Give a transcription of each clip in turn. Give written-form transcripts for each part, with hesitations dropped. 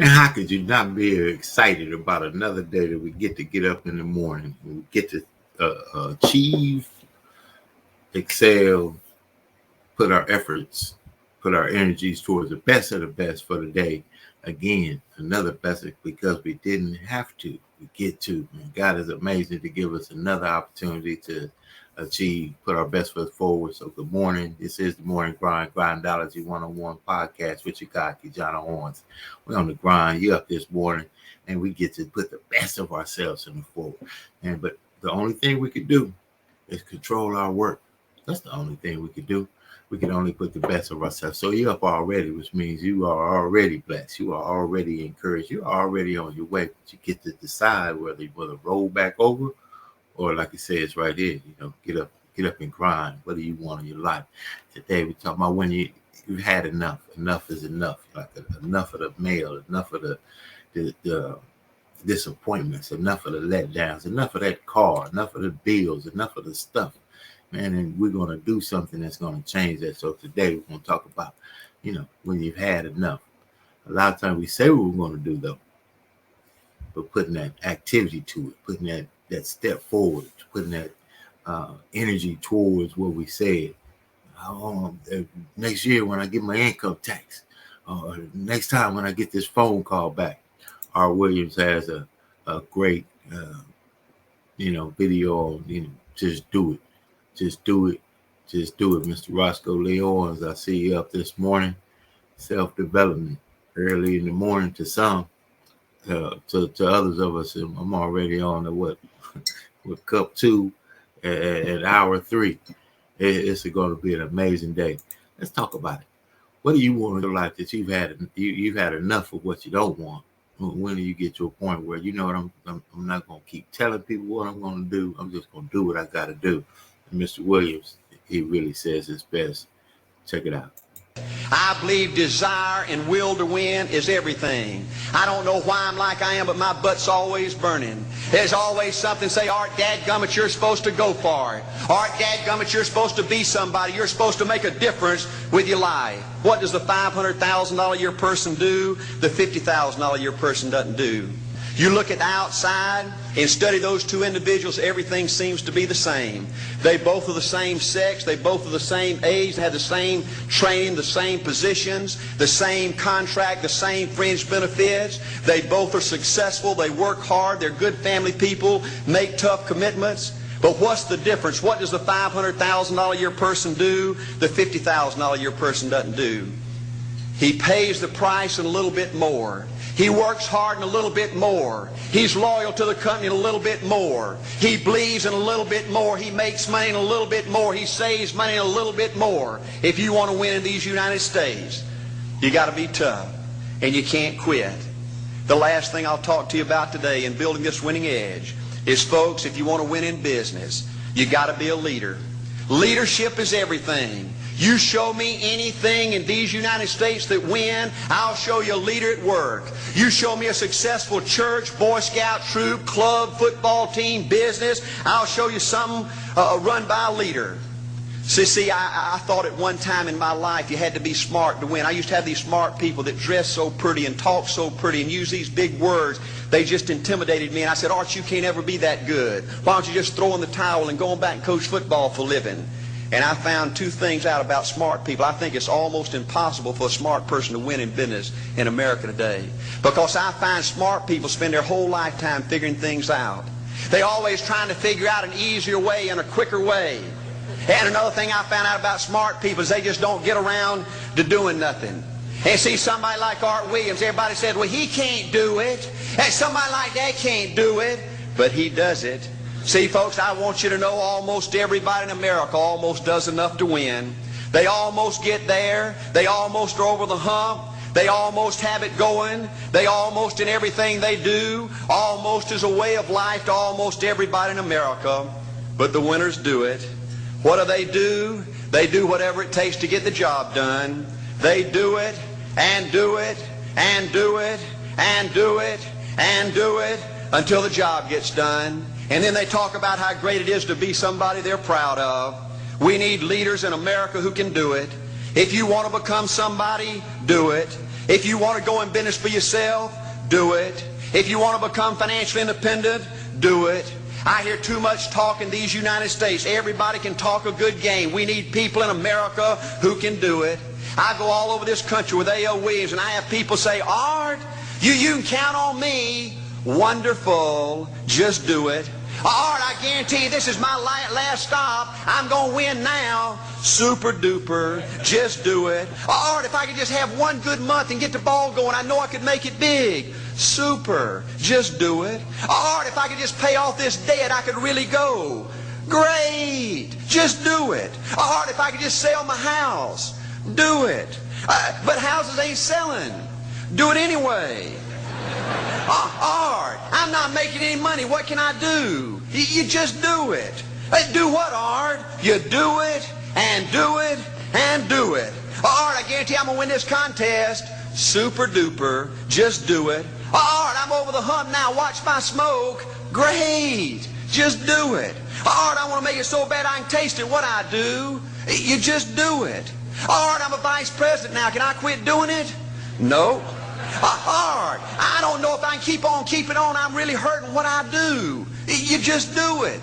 And how could you not be excited about another day that we get up in the morning, we get to achieve, excel, put our efforts, put our energies towards the best of the best for the day. Again, another blessing because we didn't have to. We get to. And God is amazing to give us another opportunity to achieve, put our best foot forward. So good morning. This is the Morning Grind Grindology101 Podcast with your guy, KeJohnna Owens. We're on the grind. You're up this morning, and we get to put the best of ourselves in the forward. But the only thing we could do is control our work. That's the only thing we could do. We can only put the best of ourselves. So you're up already, which means you are already blessed. You are already encouraged. You are already on your way. But you get to decide whether you want to roll back over or, like it says right here, get up and grind. What do you want in your life? Today we're talking about when you've had enough. Enough is enough. Like enough of the mail, enough of the disappointments, enough of the letdowns, enough of that car, enough of the bills, enough of the stuff. Man, and we're going to do something that's going to change that. So today we're going to talk about, when you've had enough. A lot of times we say what we're going to do, though, but putting that activity to it, putting that step forward, putting that energy towards what we said. Next year when I get my income tax, or next time when I get this phone call back. R. Williams has a great, video on, just do it. Just do it. Just do it. Mr. Roscoe Lee Owens, I see you up this morning. Self-development early in the morning to some. To others of us, I'm already on the with cup 2 at hour 3. It's going to be an amazing day. Let's talk about it. What do you want in your life that you've had enough of what you don't want? When do you get to a point where I'm not going to keep telling people what I'm going to do. I'm just going to do what I got to do. And Mr. Williams, he really says his best. Check it out. I believe desire and will to win is everything. I don't know why I'm like I am, but my butt's always burning. There's always something say, Art, dadgummit, you're supposed to go for it. Art, dadgummit, you're supposed to be somebody. You're supposed to make a difference with your life. What does the $500,000 a year person do? The $50,000 a year person doesn't do. You look at the outside and study those two individuals, everything seems to be the same. They both are the same sex, they both are the same age, they have the same training, the same positions, the same contract, the same fringe benefits. They both are successful, they work hard, they're good family people, make tough commitments. But what's the difference? What does the $500,000 a year person do? The $50,000 a year person doesn't do. He pays the price and a little bit more. He works hard and a little bit more. He's loyal to the company and a little bit more. He believes in a little bit more. He makes money and a little bit more. He saves money and a little bit more. If you want to win in these United States, you got to be tough and you can't quit. The last thing I'll talk to you about today in building this winning edge is, folks, if you want to win in business, you got to be a leader. Leadership is everything. You show me anything in these United States that win, I'll show you a leader at work. You show me a successful church, Boy Scout troop, club, football team, business, I'll show you something run by a leader. See, I thought at one time in my life you had to be smart to win. I used to have these smart people that dress so pretty and talk so pretty and use these big words. They just intimidated me. And I said, Art, you can't ever be that good. Why don't you just throw in the towel and go on back and coach football for a living? And I found two things out about smart people. I think it's almost impossible for a smart person to win in business in America today. Because I find smart people spend their whole lifetime figuring things out. They're always trying to figure out an easier way and a quicker way. And another thing I found out about smart people is they just don't get around to doing nothing. And see, somebody like Art Williams, everybody says, well, he can't do it. And somebody like that can't do it. But he does it. See, folks, I want you to know almost everybody in America almost does enough to win. They almost get there. They almost are over the hump. They almost have it going. They almost in everything they do, almost is a way of life to almost everybody in America. But the winners do it. What do? They do whatever it takes to get the job done. They do it and do it and do it and do it and do it until the job gets done. And then they talk about how great it is to be somebody they're proud of. We need leaders in America who can do it. If you want to become somebody, do it. If you want to go in business for yourself, do it. If you want to become financially independent, do it. I hear too much talk in these United States. Everybody can talk a good game. We need people in America who can do it. I go all over this country with A.L. Williams, and I have people say, Art, you can count on me. Wonderful. Just do it. Art, I guarantee you this is my last stop. I'm going to win now. Super duper. Just do it. Art, if I could just have one good month and get the ball going, I know I could make it big. Super. Just do it. Art, if I could just pay off this debt, I could really go. Great. Just do it. Art, if I could just sell my house. Do it. But houses ain't selling. Do it anyway. Art, I'm not making any money. What can I do? You just do it. Do what, Art? You do it, and do it, and do it. Art, I guarantee I'm going to win this contest. Super duper. Just do it. Art, I'm over the hump now. Watch my smoke. Great. Just do it. Art, I want to make it so bad I can taste it. What I do? You just do it. Art, I'm a vice president now. Can I quit doing it? No. Art, I don't know if I can keep on keeping on. I'm really hurting. What I do? You just do it.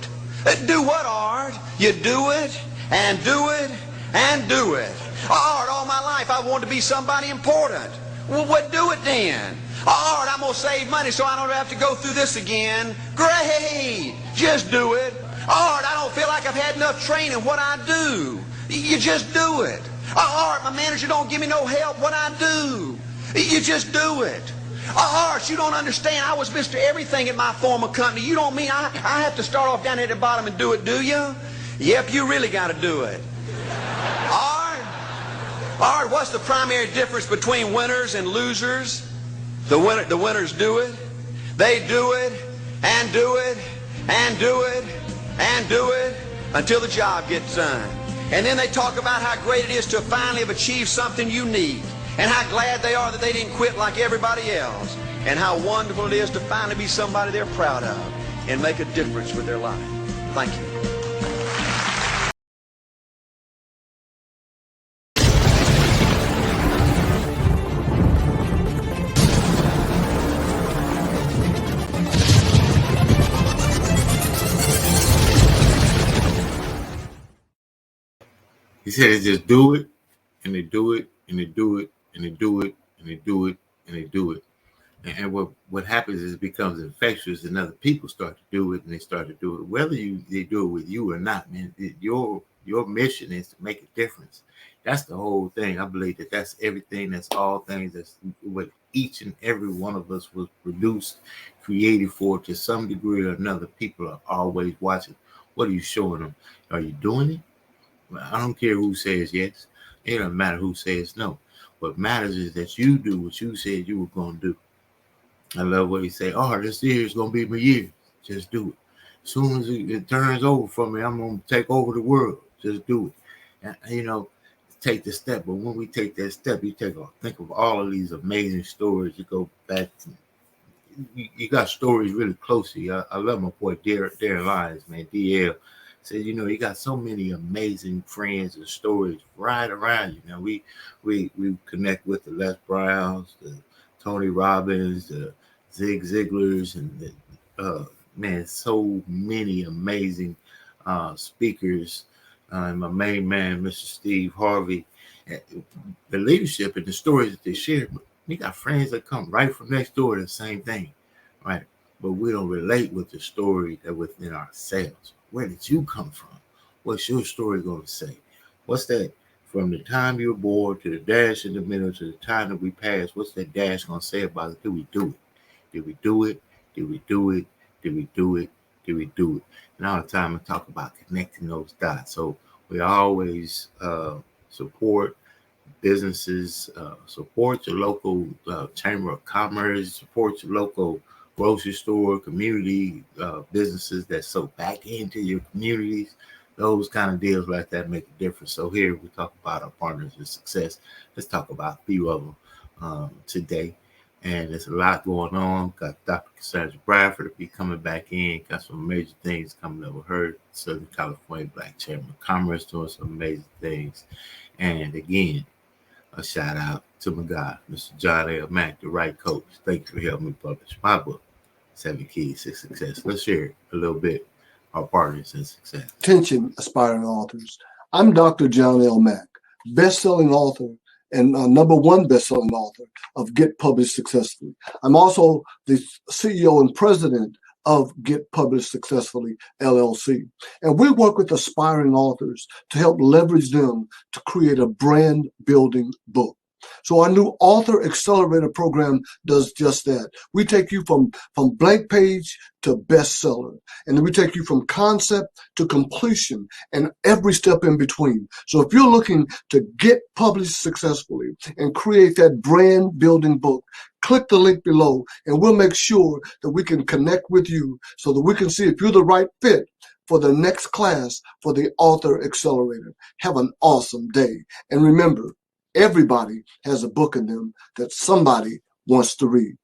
Do what, Art? You do it, and do it, and do it. Art, all my life I wanted to be somebody important. Well, what do it then? Art, I'm going to save money so I don't have to go through this again. Great. Just do it. Art, I don't feel like I've had enough training. What I do? You just do it. Art, my manager don't give me no help. What I do? You just do it. Art, you don't understand. I was Mr. Everything at my former company. You don't mean I have to start off down at the bottom and do it, do you? Yep, you really got to do it. Art, what's the primary difference between winners and losers? The winners do it. They do it, and do it, and do it, and do it until the job gets done. And then they talk about how great it is to finally have achieved something unique, and how glad they are that they didn't quit like everybody else, and how wonderful it is to finally be somebody they're proud of and make a difference with their life. Thank you. He said, they just do it, and they do it, and they do it, and they do it, and they do it, and they do it. And what happens is it becomes infectious, and other people start to do it, and they start to do it. Whether they do it with you or not, man, your mission is to make a difference. That's the whole thing. I believe that's everything. That's all things. That's what each and every one of us was produced, created for to some degree or another. People are always watching. What are you showing them? Are you doing it? I don't care who says yes. It doesn't matter who says no. What matters is that you do what you said you were going to do. I love what he say. Oh, this year is going to be my year. Just do it. As soon as it turns over for me, I'm going to take over the world. Just do it. And, take the step. But when we take that step, think of all of these amazing stories. You go back. You got stories really close to you. I love my boy Darren Lyons, man. DL. Said, you got so many amazing friends and stories right around you. Now we connect with the Les Browns, the Tony Robbins, the Zig Ziglars, and so many amazing speakers. And my main man, Mr. Steve Harvey, the leadership and the stories that they share. We got friends that come right from next door to the same thing, right? But we don't relate with the story that within ourselves. Where did you come from? What's your story going to say? What's that from the time you were born to the dash in the middle to the time that we pass? What's that dash going to say about it? Did we do it? Did we do it? Did we do it? Did we do it? Did we do it? Now the time to talk about connecting those dots. So we always support businesses, support your local chamber of commerce, support your local grocery store, community businesses that soak back into your communities. Those kind of deals like that make a difference. So here we talk about our partners in success. Let's talk about a few of them today. And there's a lot going on. Got Dr. Cassandra Bradford to be coming back in. Got some major things coming up with her. Southern California Black Chamber of Commerce doing some amazing things. And again, a shout out to my guy, Mr. John L. Mack, the right coach. Thank you for helping me publish my book, 7 Keys to Success. Let's share a little bit, our partners in success. Attention, aspiring authors. I'm Dr. John L. Mack, best-selling author and #1 best-selling author of Get Published Successfully. I'm also the CEO and president of Get Published Successfully, LLC. And we work with aspiring authors to help leverage them to create a brand building book. So our new Author Accelerator program does just that. We take you from blank page to bestseller. And then we take you from concept to completion and every step in between. So if you're looking to get published successfully and create that brand building book, click the link below and we'll make sure that we can connect with you so that we can see if you're the right fit for the next class for the Author Accelerator. Have an awesome day. And remember, everybody has a book in them that somebody wants to read.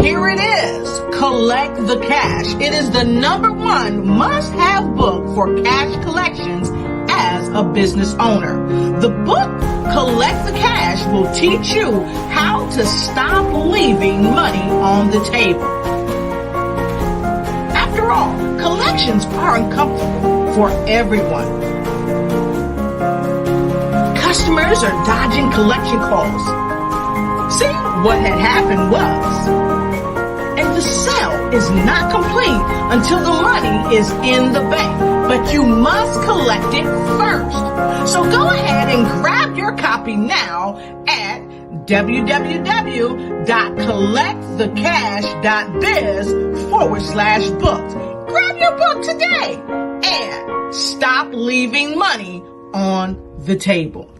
Here it is, Collect the Cash. It is the #1 must-have book for cash collections as a business owner. The book, Collect the Cash, will teach you how to stop leaving money on the table. After all, collections are uncomfortable for everyone. Customers are dodging collection calls. See, what had happened was, and the sale is not complete until the money is in the bank, but you must collect it first. So go ahead and grab your copy now at www.collectthecash.biz/books. Grab your book today and stop leaving money on the table.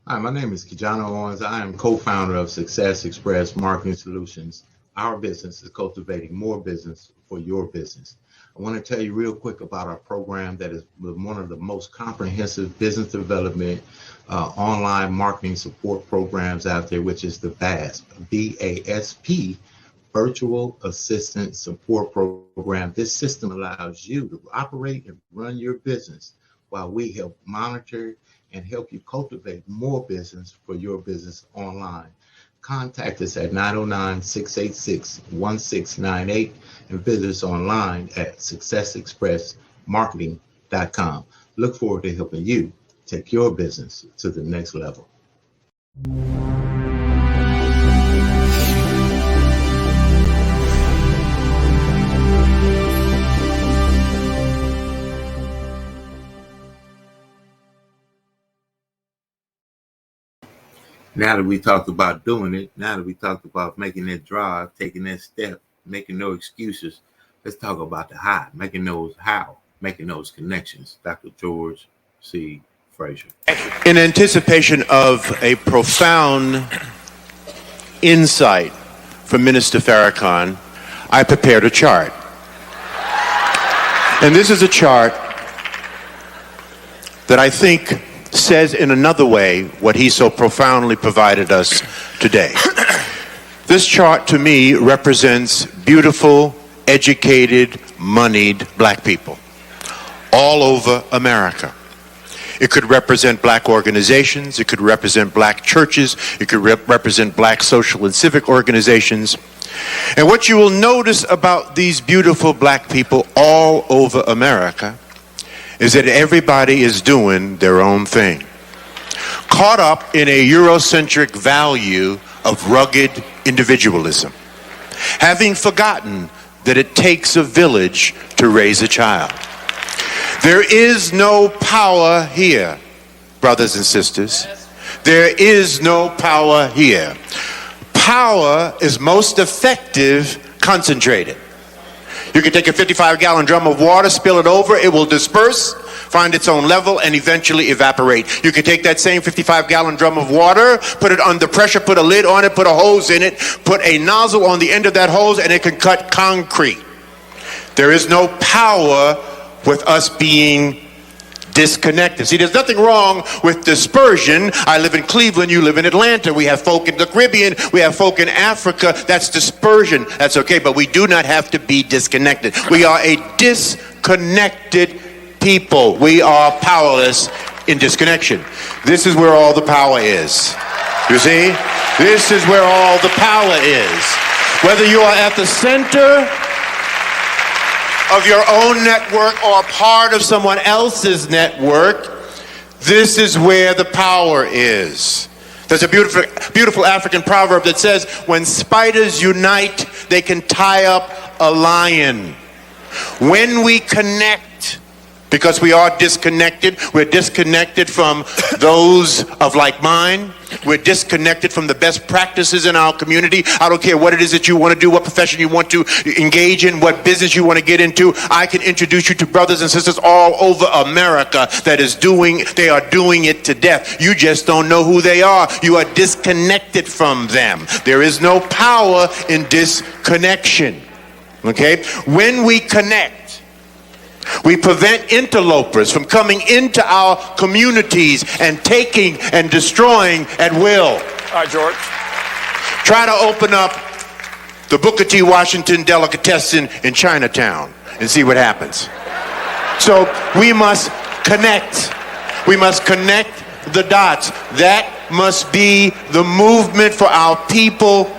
Hi, my name is KeJohnna Owens. I am co-founder of Success Express Marketing Solutions. Our business is cultivating more business for your business. I want to tell you real quick about our program that is one of the most comprehensive business development online marketing support programs out there, which is the VASP, VASP, Virtual Assistant Support Program. This system allows you to operate and run your business while we help monitor and help you cultivate more business for your business online. Contact us at 909-686-1698 and visit us online at successexpressmarketing.com. Look forward to helping you take your business to the next level. Now that we talked about doing it, now that we talked about making that drive, taking that step, making no excuses, let's talk about the making those connections. Dr. George C. Frazier. In anticipation of a profound insight from Minister Farrakhan, I prepared a chart. And this is a chart that I think says in another way what he so profoundly provided us today. This chart to me represents beautiful, educated, moneyed black people all over America. It could represent black organizations, it could represent black churches, it could represent black social and civic organizations. And what you will notice about these beautiful black people all over America is that everybody is doing their own thing, caught up in a Eurocentric value of rugged individualism, having forgotten that it takes a village to raise a child. There is no power here, brothers and sisters. There is no power here. Power is most effective concentrated. You can take a 55-gallon drum of water, spill it over, it will disperse, find its own level, and eventually evaporate. You can take that same 55-gallon drum of water, put it under pressure, put a lid on it, put a hose in it, put a nozzle on the end of that hose, and it can cut concrete. There is no power with us being disconnected. See, there's nothing wrong with dispersion. I live in Cleveland, you live in Atlanta. We have folk in the Caribbean, we have folk in Africa. That's dispersion. That's okay, but we do not have to be disconnected. We are a disconnected people. We are powerless in disconnection. This is where all the power is. You see? This is where all the power is. Whether you are at the center of your own network or part of someone else's network, this is where the power is. There's a beautiful African proverb that says, when spiders unite, they can tie up a lion. When we connect, because we are disconnected, we're disconnected from those of like mind. We're disconnected from the best practices in our community. I don't care what it is that you want to do, what profession you want to engage in, what business you want to get into. I can introduce you to brothers and sisters all over America they are doing it to death. You just don't know who they are. You are disconnected from them. There is no power in disconnection. Okay? When we connect, we prevent interlopers from coming into our communities and taking and destroying at will. All right, George. Try to open up the Booker T. Washington delicatessen in Chinatown and see what happens. So we must connect. We must connect the dots. That must be the movement for our people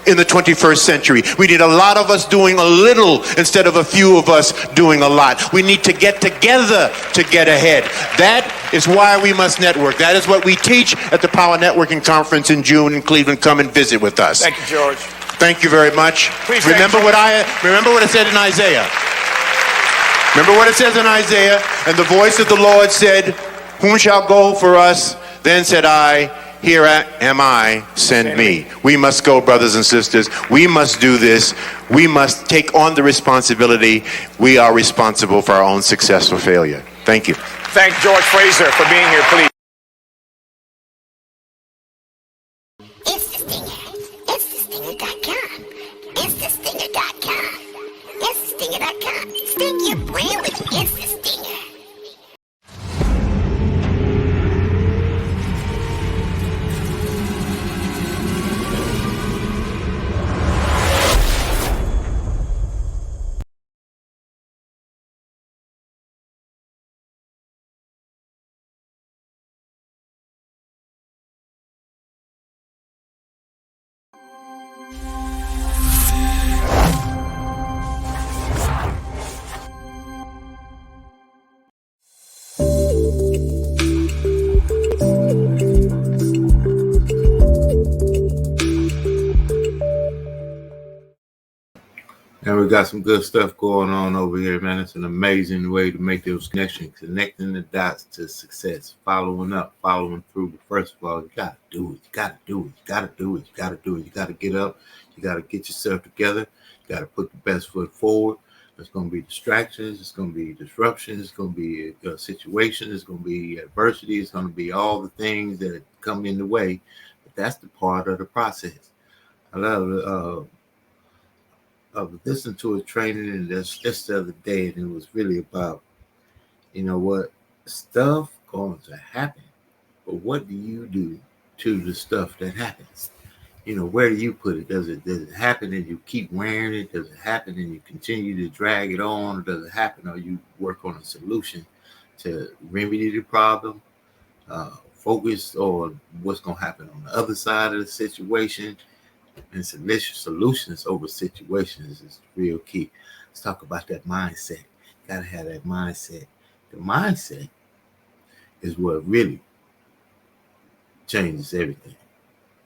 in the 21st century. We need a lot of us doing a little instead of a few of us doing a lot. We need to get together to get ahead. That is why we must network. That is what we teach at the Power Networking Conference in June in Cleveland. Come and visit with us. Thank you, George. Thank you very much. Please remember what it said in Isaiah. Remember what it says in Isaiah. And the voice of the Lord said, whom shall go for us? Then said I, here am I, send me. We must go, brothers and sisters. We must do this. We must take on the responsibility. We are responsible for our own success or failure. Thank you. Thank George Fraser for being here, please. It's the Stinger. It's the Stinger.com. It's the Stinger.com. It's the Stinger.com. Sting your brain with It's the Stinger. And we got some good stuff going on over here, man. It's an amazing way to make those connections, connecting the dots to success, following up, following through. But first of all, you got to do it. You got to do it. You got to do it. You got to do it. You got to get up. You got to get yourself together. You got to put the best foot forward. There's going to be distractions. It's going to be disruptions. It's going to be a situation. It's going to be adversity. It's going to be all the things that come in the way. But that's the part of the process. I love I was listening to a training and just the other day, and it was really about, you know what, stuff going to happen, but what do you do to the stuff that happens? You know, where do you put it? Does it happen and you keep wearing it? Does it happen and you continue to drag it on? Or does it happen or you work on a solution to remedy the problem, focus on what's going to happen on the other side of the situation? And solutions over situations is real key. Let's talk about that mindset. Got to have that mindset. The mindset is what really changes everything.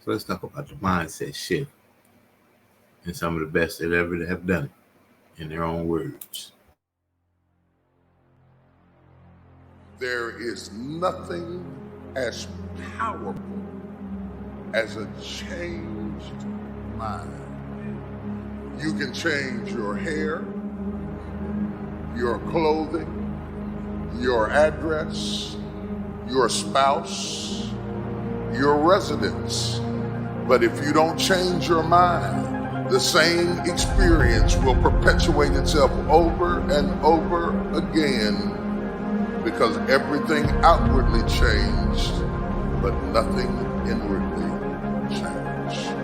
So let's talk about the mindset shift and some of the best that ever have done it in their own words. There is nothing as powerful as a changed mind. You can change your hair, your clothing, your address, your spouse, your residence. But if you don't change your mind, the same experience will perpetuate itself over and over again because everything outwardly changed, but nothing inwardly changed.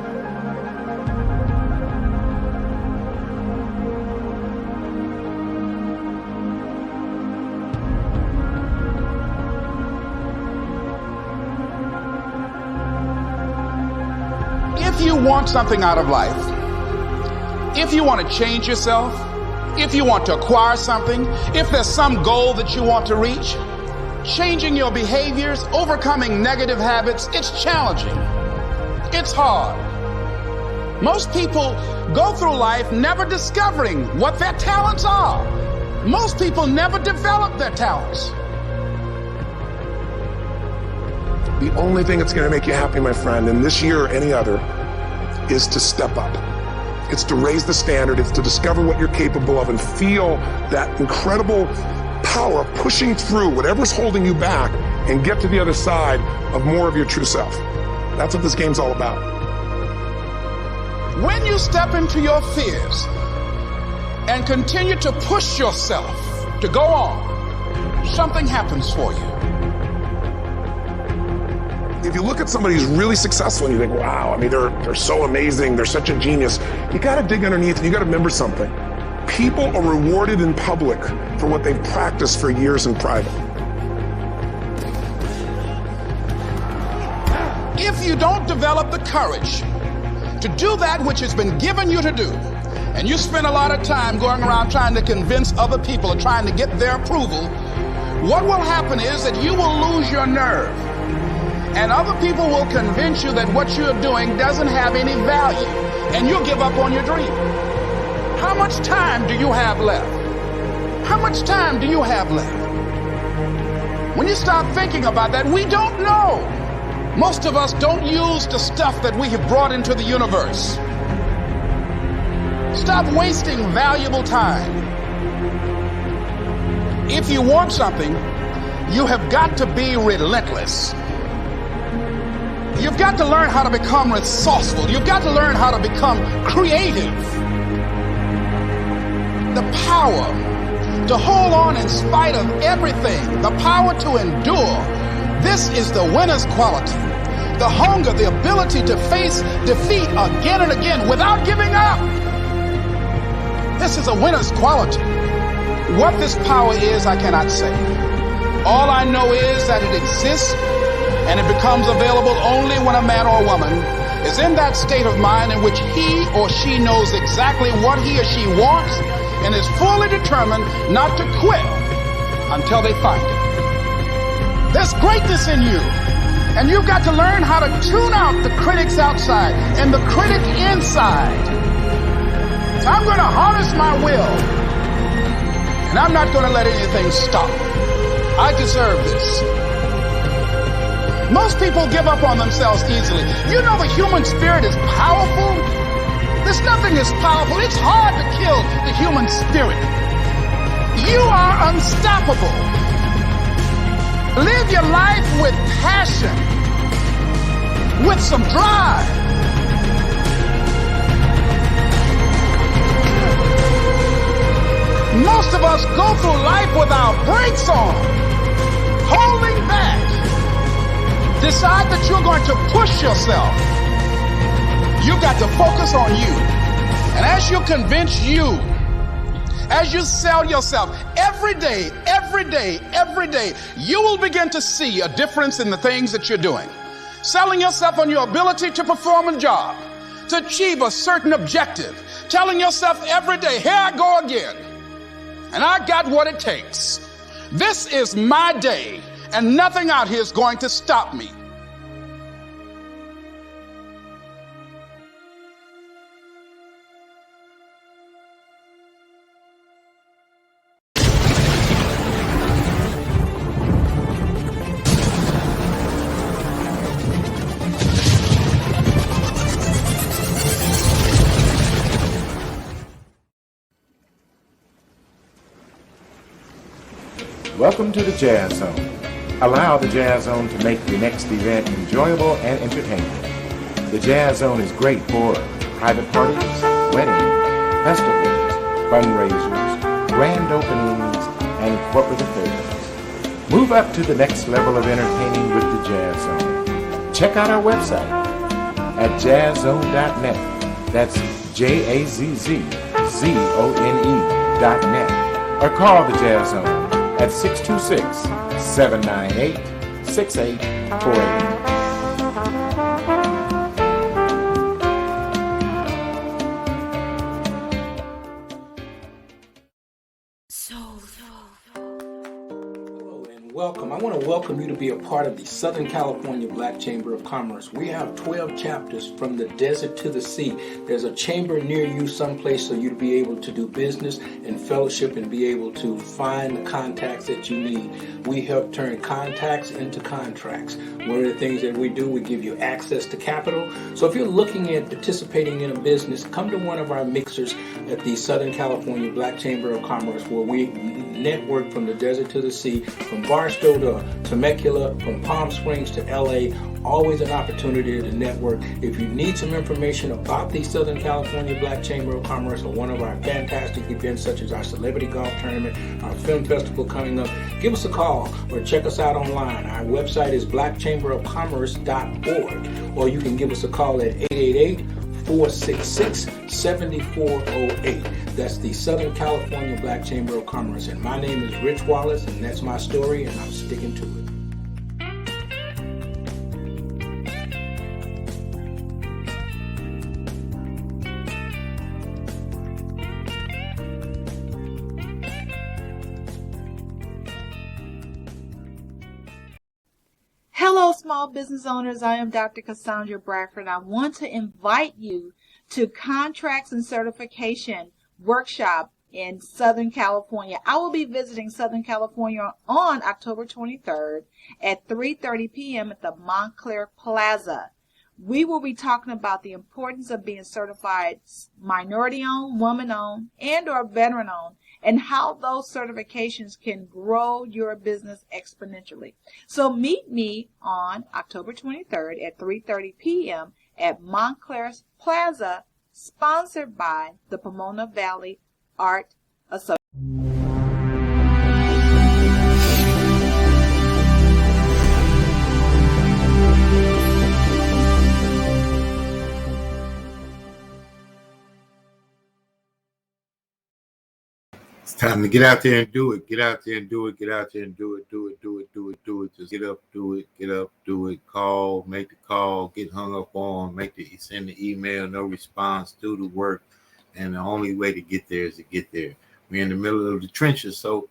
If you want something out of life, if you want to change yourself, if you want to acquire something, if there's some goal that you want to reach, changing your behaviors, overcoming negative habits, it's challenging. It's hard. Most people go through life never discovering what their talents are. Most people never develop their talents. The only thing that's going to make you happy, my friend, in this year or any other, is to step up. It's to raise the standard. It's to discover what you're capable of and feel that incredible power of pushing through whatever's holding you back and get to the other side of more of your true self. That's what this game's all about. When you step into your fears and continue to push yourself to go on, something happens for you. If you look at somebody who's really successful and you think, wow, I mean, they're so amazing, they're such a genius, you got to dig underneath and you got to remember something. People are rewarded in public for what they've practiced for years in private. If you don't develop the courage to do that which has been given you to do, and you spend a lot of time going around trying to convince other people or trying to get their approval, what will happen is that you will lose your nerve. And other people will convince you that what you're doing doesn't have any value, and you'll give up on your dream. How much time do you have left? How much time do you have left? When you start thinking about that, we don't know. Most of us don't use the stuff that we have brought into the universe. Stop wasting valuable time. If you want something, you have got to be relentless. You've got to learn how to become resourceful. You've got to learn how to become creative. The power to hold on in spite of everything, the power to endure. This is the winner's quality. The hunger, the ability to face defeat again and again without giving up. This is a winner's quality. What this power is, I cannot say. All I know is that it exists, and it becomes available only when a man or a woman is in that state of mind in which he or she knows exactly what he or she wants and is fully determined not to quit until they find it. There's greatness in you, and you've got to learn how to tune out the critics outside and the critic inside. I'm going to harness my will, and I'm not going to let anything stop me. I deserve this. Most people give up on themselves easily. You know the human spirit is powerful. There's nothing as powerful. It's hard to kill the human spirit. You are unstoppable. Live your life with passion, with some drive. Most of us go through life with our brakes on, holding back. Decide that you're going to push yourself. You've got to focus on you. And as you convince you, as you sell yourself every day, you will begin to see a difference in the things that you're doing. Selling yourself on your ability to perform a job, to achieve a certain objective. Telling yourself every day, here I go again. And I got what it takes. This is my day, and nothing out here is going to stop me. Welcome to the Jazz Zone. Allow the Jazz Zone to make your next event enjoyable and entertaining. The Jazz Zone is great for private parties, weddings, festivals, fundraisers, grand openings, and corporate affairs. Move up to the next level of entertaining with the Jazz Zone. Check out our website at jazzzone.net. That's JAZZZONE.net. Or call the Jazz Zone at 626-798-6848. Welcome. I want to welcome you to be a part of the Southern California Black Chamber of Commerce. We have 12 chapters from the desert to the sea. There's a chamber near you someplace so you to be able to do business and fellowship and be able to find the contacts that you need. We help turn contacts into contracts. One of the things that we do, we give you access to capital. So if you're looking at participating in a business, come to one of our mixers at the Southern California Black Chamber of Commerce, where we network from the desert to the sea, from Barstow to Temecula, from Palm Springs to LA. Always an opportunity to network. If you need some information about the Southern California Black Chamber of Commerce or one of our fantastic events such as our Celebrity Golf Tournament, our film festival coming up, give us a call or check us out online. Our website is blackchamberofcommerce.org, or you can give us a call at 888-466-7408. That's the Southern California Black Chamber of Commerce. And my name is Rich Wallace, and that's my story, and I'm sticking to it. Hello, small business owners. I am Dr. Cassandra Bradford. I want to invite you to Contracts and Certification Workshop in Southern California. I will be visiting Southern California on October 23rd at 3:30 p.m. at the Montclair Plaza. We will be talking about the importance of being certified minority-owned, woman-owned, and or veteran-owned, and how those certifications can grow your business exponentially. So meet me on October 23rd at 3:30 p.m. at Montclair Plaza, sponsored by the Pomona Valley Art Association. It's time to get out there and do it. Get out there and do it. Get out there and do it. Do it. Do it. Do it. Do it. Just get up, do it. Get up, do it. Call, make the call. Get hung up on. Send the email. No response. Do the work. And the only way to get there is to get there. We're in the middle of the trenches, so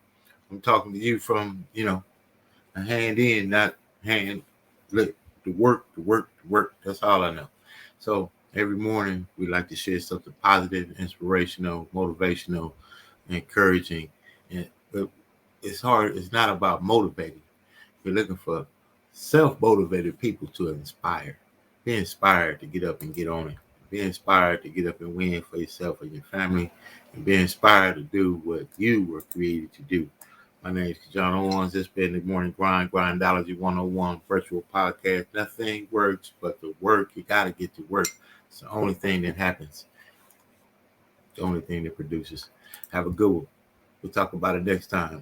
I'm talking to you from, a hand in, not hand. Look, the work. That's all I know. So every morning we like to share something positive, inspirational, motivational, encouraging. But it's hard. It's not about motivating. We're looking for self-motivated people to inspire. Be inspired to get up and get on it. Be inspired to get up and win for yourself and your family, and be inspired to do what you were created to do. My name is KeJohnna Owens. This has been the Morning Grind Grindology101 virtual podcast. Nothing works but the work. You got to get to work. It's the only thing that happens. The only thing that produces. Have a good one. We'll talk about it next time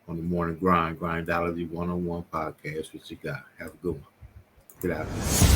on the Morning Grind Grindology101 Podcast. What you got? Have a good one. Get out of here.